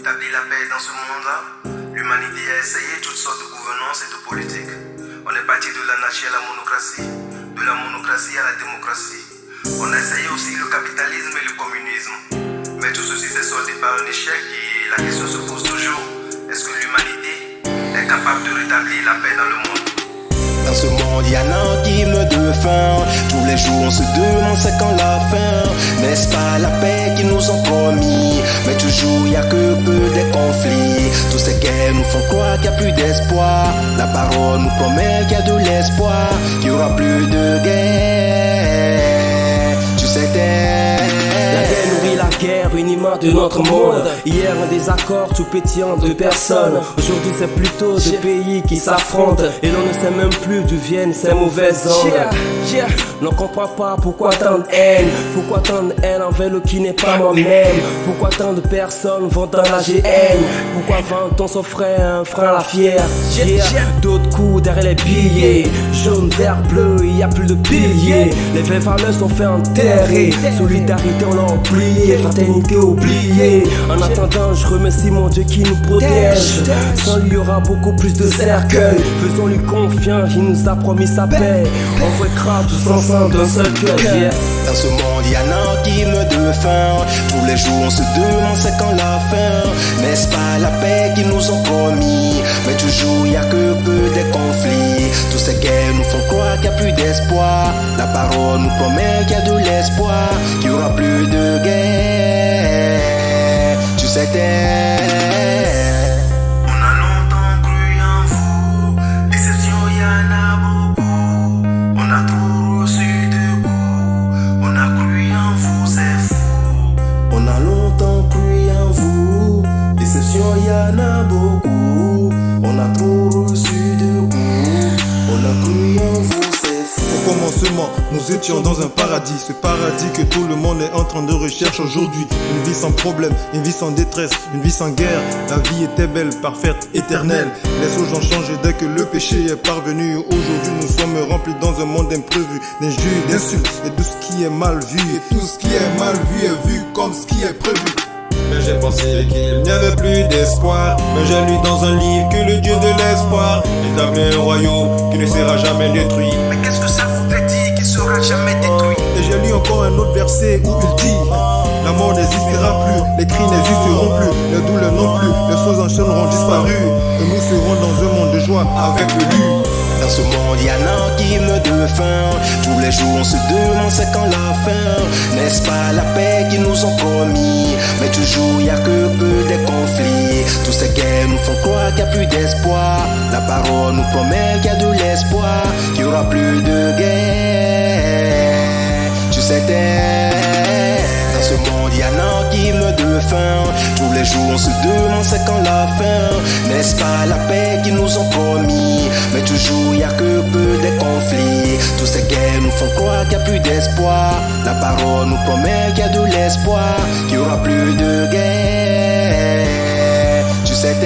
établir la paix dans ce monde-là, l'humanité a essayé toutes sortes de gouvernances et de politiques. On est parti de l'anarchie à la monocratie, de la monocratie à la démocratie. On a essayé aussi le capitalisme et le communisme. Mais tout ceci s'est soldé par un échec et la question se pose toujours. Est-ce que l'humanité est capable de rétablir la paix dans le monde? Dans ce monde, y en a qui meurent de faim. Tous les jours, on se demande c'est quand la fin. N'est-ce pas la paix qu'ils nous ont promis? Mais toujours, y a que peu de conflits. Tous ces guerres nous font croire qu'il n'y a plus d'espoir. La parole nous promet qu'il y a de l'espoir, qu'il n'y aura plus de guerre. Tu sais, la paix nourrit la guerre, uniment de notre monde. Hier un désaccord tout pétillant de personnes. Aujourd'hui c'est plutôt deux pays qui s'affrontent. Et l'on ne sait même plus d'où viennent ces mauvaises ondes. L'on comprend pas pourquoi tant de haine. Pourquoi tant de haine envers le qui n'est pas moi-même. Pourquoi tant de personnes vont dans la GN. Pourquoi vend-on son frère un frein à la fière. D'autres coups derrière les billets. Jaune, vert, bleu, il y a plus de piliers. Les vraies valeurs sont fait enterrer. Solidarité on l'a oublié, fraternité oubliée. En attendant je remercie mon Dieu qui nous protège. Sans lui il y aura beaucoup plus de cercueils. Faisons-lui confiance, il nous a promis sa paix. On vaincra tous ensemble d'un seul cœur. Dans ce monde, y en a qui meurent de faim. Tous les jours, on se demande c'est quand la fin. N'est-ce pas la paix qu'ils nous ont promis? Mais toujours, y a que peu de conflits. Tous ces guerres nous font croire qu'il n'y a plus d'espoir. La parole nous promet qu'il y a de l'espoir, qu'il n'y aura plus de guerre. Tu sais, on a longtemps cru en vous. Déception, y en a beaucoup. On a trop reçu de coups. On a cru en vous, c'est fou. on a longtemps cru en vous. Déception, y en a beaucoup. On a trop reçu de coups. On a cru en vous, c'est fou. Au commencement, nous étions dans un paradis. Ce paradis que tout le monde est en train de rechercher aujourd'hui. Une vie sans problème, une vie sans détresse, une vie sans guerre. La vie était belle, parfaite, éternelle. Les choses ont changé dès que le péché est parvenu. Aujourd'hui nous sommes remplis dans un monde imprévu, d'injures, d'insultes et tout ce qui est mal vu. Et tout ce qui est mal vu est vu comme ce qui est prévu. Mais j'ai pensé qu'il n'y avait plus d'espoir. Mais j'ai lu dans un livre que le Dieu de l'espoir établit un royaume qui ne sera jamais détruit. Mais qu'est-ce que ça voudrait dire qu'il sera jamais détruit? Et j'ai lu encore un autre verset où il dit: la mort n'existera plus, les cris n'existeront plus, les douleurs non plus, les choses en chaîne auront disparu. Et nous serons dans un monde de joie avec le lui. Dans ce monde, y en a qui meurent de faim. Tous les jours, on se demande c'est quand la fin. N'est-ce pas la paix qu'ils nous ont promis? Mais toujours, y a que peu de conflits. Tous ces guerres nous font croire qu'il n'y a plus d'espoir. La parole nous promet qu'il y a de l'espoir, qu'il n'y aura plus de guerre. Tu sais, dans ce monde, y en a qui meurent de faim. Tous les jours, on se demande c'est quand la fin. N'est-ce pas la paix qu'ils nous ont promis? Mais toujours, y a que peu de conflits. Tous ces guerres nous font croire qu'il n'y a plus d'espoir. La parole nous promet qu'il y a de l'espoir, qu'il n'y aura plus de guerre. Tu sais,